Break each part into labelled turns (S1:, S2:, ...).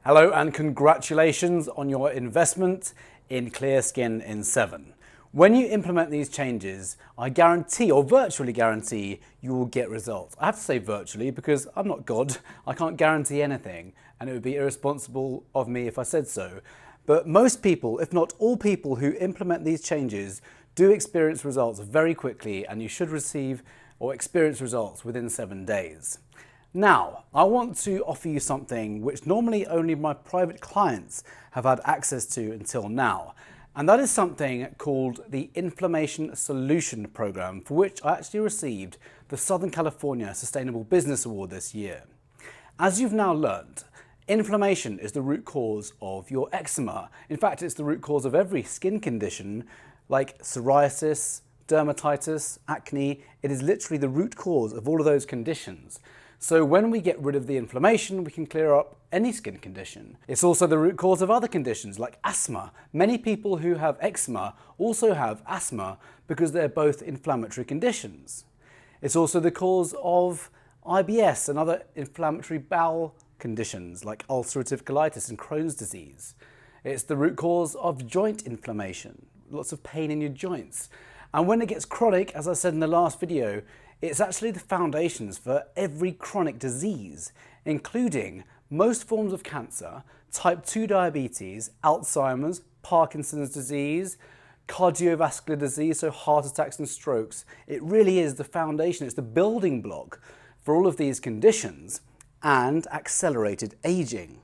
S1: Hello and congratulations on your investment in Clear Skin in 7. When you implement these changes, I guarantee or virtually guarantee you will get results. I have to say virtually because I'm not God. I can't guarantee anything and it would be irresponsible of me if I said so. But most people, if not all people who implement these changes do experience results very quickly, and you should receive or experience results within 7 days. Now, I want to offer you something which normally only my private clients have had access to until now. And that is something called the Inflammation Solution Program, for which I actually received the Southern California Sustainable Business Award this year. As you've now learned, inflammation is the root cause of your eczema. In fact, it's the root cause of every skin condition like psoriasis, dermatitis, acne. It is literally the root cause of all of those conditions. So when we get rid of the inflammation, we can clear up any skin condition. It's also the root cause of other conditions like asthma. Many people who have eczema also have asthma because they're both inflammatory conditions. It's also the cause of IBS and other inflammatory bowel conditions like ulcerative colitis and Crohn's disease. It's the root cause of joint inflammation, lots of pain in your joints. And when it gets chronic, as I said in the last video, it's actually the foundations for every chronic disease, including most forms of cancer, type 2 diabetes, Alzheimer's, Parkinson's disease, cardiovascular disease, so heart attacks and strokes. It really is the foundation, it's the building block for all of these conditions, and accelerated aging.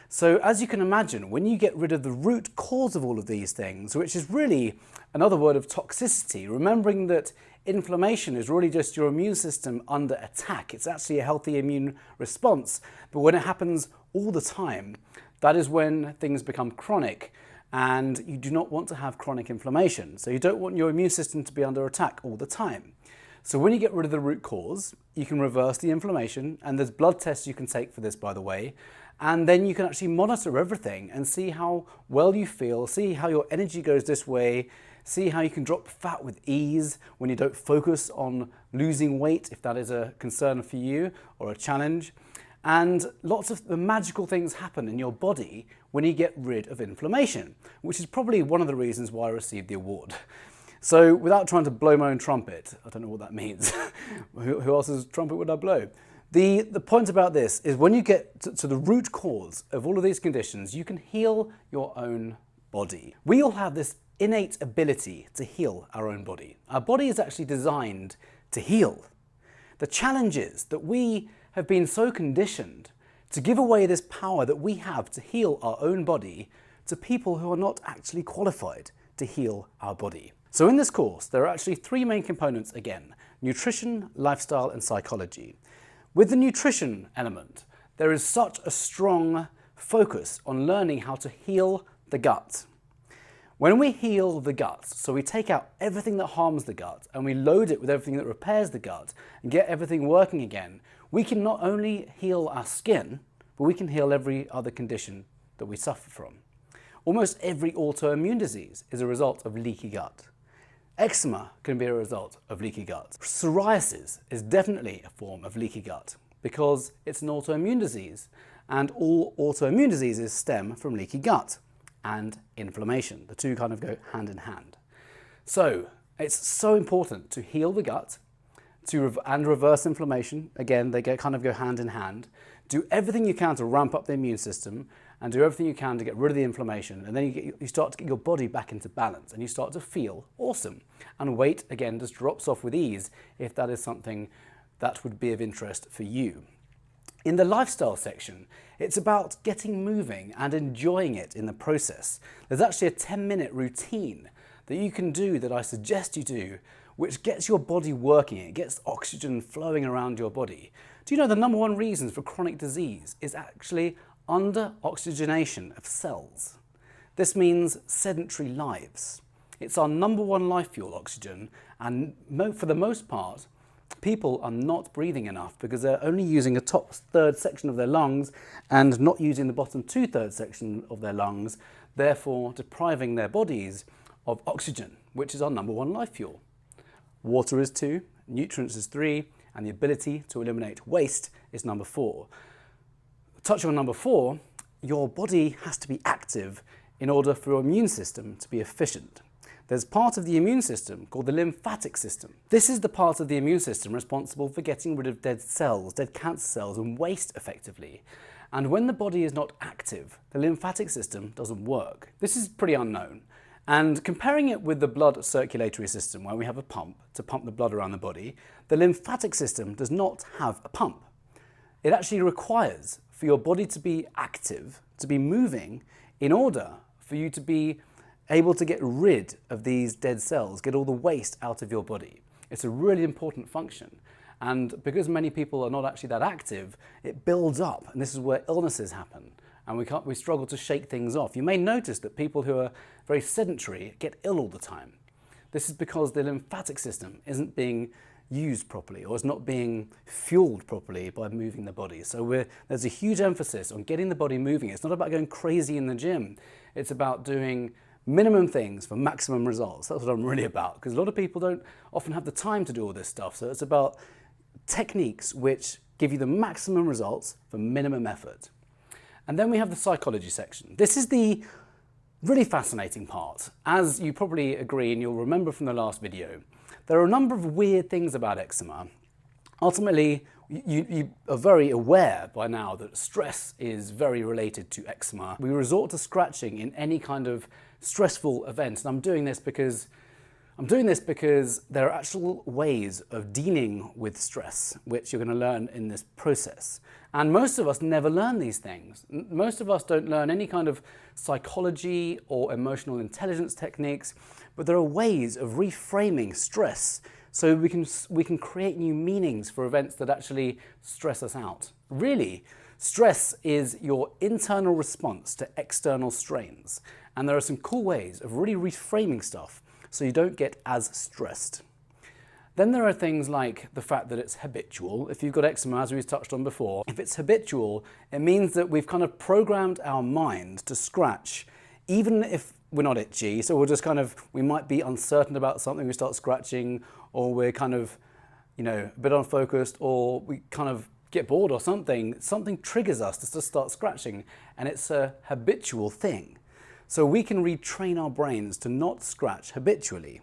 S1: So as you can imagine, when you get rid of the root cause of all of these things, which is really another word of toxicity, remembering that inflammation is really just your immune system under attack. It's actually a healthy immune response, but when it happens all the time, that is when things become chronic, and you do not want to have chronic inflammation. So you don't want your immune system to be under attack all the time. So when you get rid of the root cause, you can reverse the inflammation, and there's blood tests you can take for this, by the way, and then you can actually monitor everything and see how well you feel, see how your energy goes this way, see how you can drop fat with ease when you don't focus on losing weight, if that is a concern for you or a challenge. And lots of the magical things happen in your body when you get rid of inflammation, which is probably one of the reasons why I received the award. So without trying to blow my own trumpet, I don't know what that means. Who else's trumpet would I blow? The point about this is when you get to the root cause of all of these conditions, you can heal your own body. We all have this innate ability to heal our own body. Our body is actually designed to heal. The challenge is that we have been so conditioned to give away this power that we have to heal our own body to people who are not actually qualified to heal our body. So in this course, there are actually 3 main components again: nutrition, lifestyle, and psychology. With the nutrition element, there is such a strong focus on learning how to heal the gut. When we heal the gut, so we take out everything that harms the gut and we load it with everything that repairs the gut and get everything working again, we can not only heal our skin, but we can heal every other condition that we suffer from. Almost every autoimmune disease is a result of leaky gut. Eczema can be a result of leaky gut. Psoriasis is definitely a form of leaky gut because it's an autoimmune disease, and all autoimmune diseases stem from leaky gut and inflammation. The two kind of go hand in hand. So it's so important to heal the gut and reverse inflammation. Again, they kind of go hand in hand. Do everything you can to ramp up the immune system and do everything you can to get rid of the inflammation, and then you start to get your body back into balance and you start to feel awesome. And weight, again, just drops off with ease if that is something that would be of interest for you. In the lifestyle section, it's about getting moving and enjoying it in the process. There's actually a 10-minute routine that you can do that I suggest you do, which gets your body working. It gets oxygen flowing around your body. Do you know the number 1 reason for chronic disease is actually under-oxygenation of cells? This means sedentary lives. It's our number 1 life fuel, oxygen, and for the most part, people are not breathing enough because they're only using the top 1/3 section of their lungs and not using the bottom 2/3 section of their lungs, therefore depriving their bodies of oxygen, which is our number 1 life fuel. Water is 2, nutrients is 3, and the ability to eliminate waste is number 4. Touching on number 4, your body has to be active in order for your immune system to be efficient. There's part of the immune system called the lymphatic system. This is the part of the immune system responsible for getting rid of dead cells, dead cancer cells, and waste effectively. And when the body is not active, the lymphatic system doesn't work. This is pretty unknown. And comparing it with the blood circulatory system, where we have a pump to pump the blood around the body, the lymphatic system does not have a pump. It actually requires for your body to be active, to be moving, in order for you to be able to get rid of these dead cells, get all the waste out of your body. It's a really important function. And because many people are not actually that active, it builds up, and this is where illnesses happen. And we struggle to shake things off. You may notice that people who are very sedentary get ill all the time. This is because the lymphatic system isn't being used properly, or is not being fueled properly by moving the body. So there's a huge emphasis on getting the body moving. It's not about going crazy in the gym. It's about doing minimum things for maximum results. That's what I'm really about, because a lot of people don't often have the time to do all this stuff. So it's about techniques which give you the maximum results for minimum effort. And then we have the psychology section. This is the really fascinating part. As you probably agree, and you'll remember from the last video, there are a number of weird things about eczema. Ultimately, you are very aware by now that stress is very related to eczema. We resort to scratching in any kind of stressful event, and I'm doing this because there are actual ways of dealing with stress, which you're going to learn in this process. And most of us never learn these things. Most of us don't learn any kind of psychology or emotional intelligence techniques, but there are ways of reframing stress so we can create new meanings for events that actually stress us out. Really, stress is your internal response to external strains. And there are some cool ways of really reframing stuff so you don't get as stressed. Then there are things like the fact that it's habitual. If you've got eczema, as we've touched on before, if it's habitual, it means that we've kind of programmed our mind to scratch, even if we're not itchy. So we might be uncertain about something, we start scratching, or we're kind of, a bit unfocused, or we kind of get bored or something. Something triggers us to just start scratching, and it's a habitual thing. So we can retrain our brains to not scratch habitually.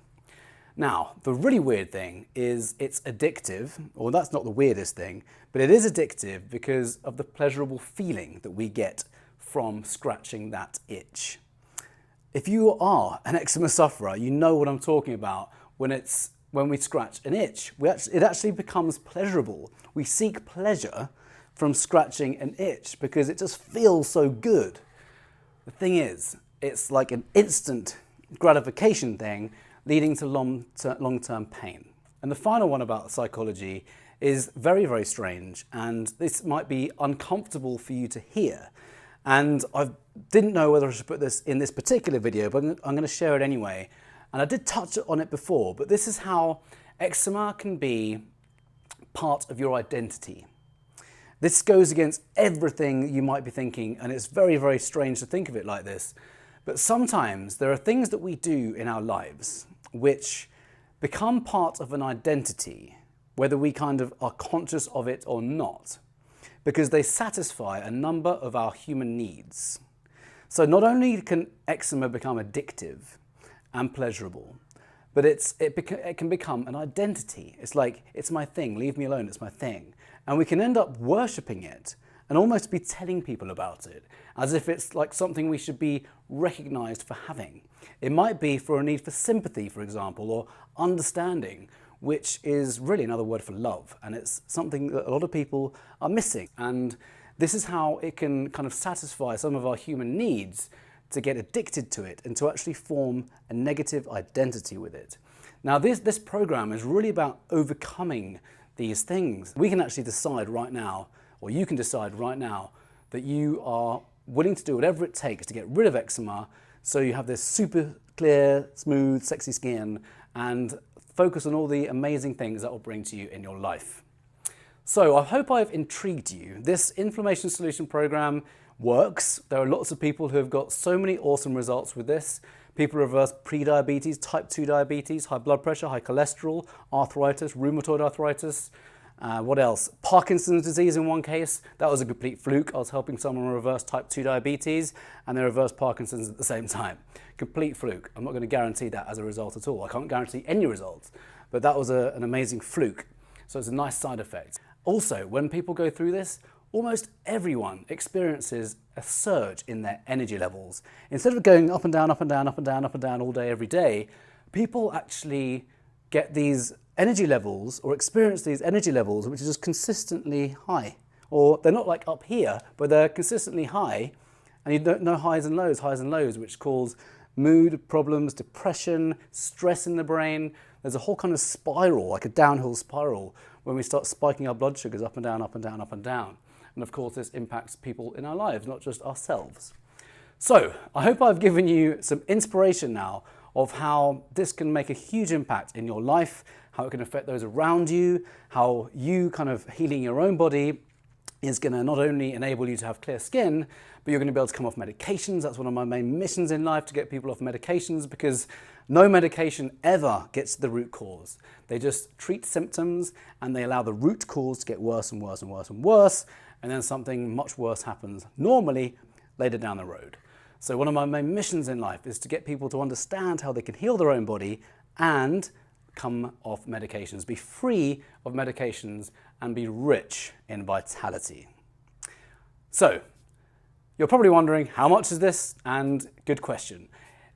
S1: Now, the really weird thing is it's addictive, or that's not the weirdest thing, but it is addictive because of the pleasurable feeling that we get from scratching that itch. If you are an eczema sufferer, you know what I'm talking about when we scratch an itch. It actually becomes pleasurable. We seek pleasure from scratching an itch because it just feels so good. The thing is, it's like an instant gratification thing leading to long-term pain. And the final one about psychology is very, very strange, and this might be uncomfortable for you to hear. And I didn't know whether I should put this in this particular video, but I'm going to share it anyway. And I did touch on it before, but this is how eczema can be part of your identity. This goes against everything you might be thinking, and it's very, very strange to think of it like this. But sometimes there are things that we do in our lives which become part of an identity, whether we kind of are conscious of it or not, because they satisfy a number of our human needs. So not only can eczema become addictive and pleasurable, but it can become an identity. It's like, it's my thing, leave me alone, it's my thing. And we can end up worshipping it and almost be telling people about it, as if it's like something we should be recognized for having. It might be for a need for sympathy, for example, or understanding, which is really another word for love. And it's something that a lot of people are missing. And this is how it can kind of satisfy some of our human needs, to get addicted to it and to actually form a negative identity with it. Now, this program is really about overcoming these things. We can actually decide right now, or you can decide right now, that you are willing to do whatever it takes to get rid of eczema, so you have this super clear, smooth, sexy skin, and focus on all the amazing things that will bring to you in your life. So I hope I've intrigued you. This inflammation solution program works. There are lots of people who have got so many awesome results with this. People reverse pre-diabetes, type 2 diabetes, high blood pressure, high cholesterol, arthritis, rheumatoid arthritis, What else? Parkinson's disease in one case. That was a complete fluke. I was helping someone reverse type 2 diabetes and they reversed Parkinson's at the same time. Complete fluke. I'm not going to guarantee that as a result at all. I can't guarantee any results, but that was an amazing fluke. So it's a nice side effect. Also, when people go through this, almost everyone experiences a surge in their energy levels. Instead of going up and down, up and down, up and down, up and down all day, every day, people actually get these energy levels or experience these energy levels which are just consistently high. Or they're not like up here, but they're consistently high, and you don't know highs and lows, which cause mood problems, depression, stress in the brain. There's a whole kind of spiral, like a downhill spiral, when we start spiking our blood sugars up and down, up and down, up and down. And of course, this impacts people in our lives, not just ourselves. So I hope I've given you some inspiration now of how this can make a huge impact in your life, how it can affect those around you, how you kind of healing your own body is going to not only enable you to have clear skin, but you're going to be able to come off medications. That's one of my main missions in life, to get people off medications, because no medication ever gets to the root cause. They just treat symptoms and they allow the root cause to get worse and worse and worse and worse, and then something much worse happens normally later down the road. So one of my main missions in life is to get people to understand how they can heal their own body and come off medications, be free of medications, and be rich in vitality. So you're probably wondering, how much is this? And good question.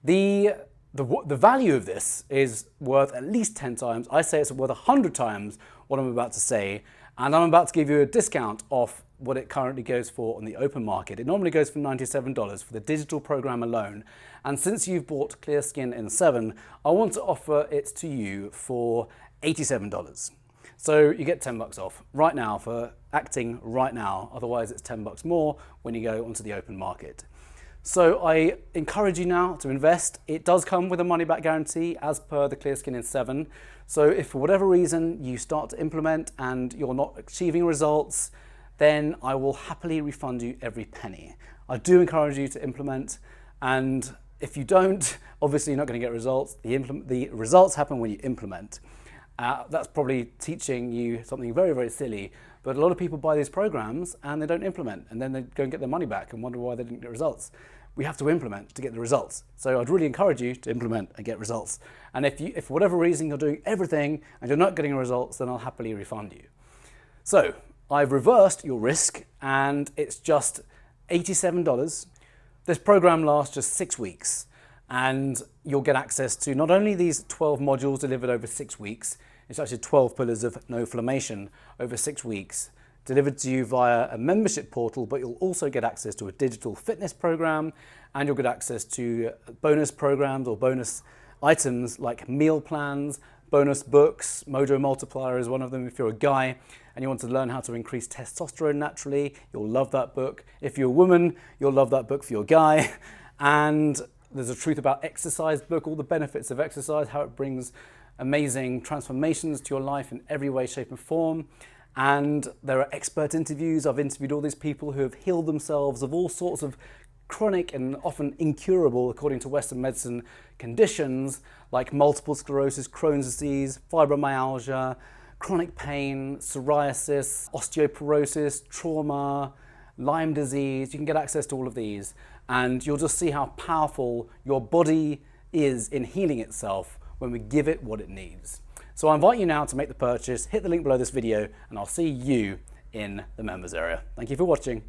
S1: The value of this is worth at least 10 times. I say it's worth 100 times what I'm about to say, and I'm about to give you a discount off what it currently goes for on the open market. It normally goes for $97 for the digital program alone. And since you've bought Clear Skin in 7, I want to offer it to you for $87. So you get 10 bucks off right now for acting right now. Otherwise it's 10 bucks more when you go onto the open market. So I encourage you now to invest. It does come with a money back guarantee as per the Clear Skin in 7. So if for whatever reason you start to implement and you're not achieving results, then I will happily refund you every penny. I do encourage you to implement, and if you don't, obviously you're not going to get results. The results happen when you implement. That's probably teaching you something very, very silly, but a lot of people buy these programs and they don't implement, and then they go and get their money back and wonder why they didn't get results. We have to implement to get the results. So I'd really encourage you to implement and get results. And if for whatever reason you're doing everything and you're not getting results, then I'll happily refund you. So I've reversed your risk and it's just $87. This program lasts just 6 weeks, and you'll get access to not only these 12 modules delivered over 6 weeks, it's actually 12 pillars of no inflammation over 6 weeks, delivered to you via a membership portal, but you'll also get access to a digital fitness program, and you'll get access to bonus programs or bonus items like meal plans, bonus books. Mojo Multiplier is one of them. If you're a guy and you want to learn how to increase testosterone naturally, you'll love that book. If you're a woman, you'll love that book for your guy. And there's a Truth About Exercise book, all the benefits of exercise, how it brings amazing transformations to your life in every way, shape and form. And there are expert interviews. I've interviewed all these people who have healed themselves of all sorts of chronic and often incurable, according to Western medicine, conditions like multiple sclerosis, Crohn's disease, fibromyalgia, chronic pain, psoriasis, osteoporosis, trauma, Lyme disease. You can get access to all of these, and you'll just see how powerful your body is in healing itself when we give it what it needs. So I invite you now to make the purchase, hit the link below this video, and I'll see you in the members area. Thank you for watching.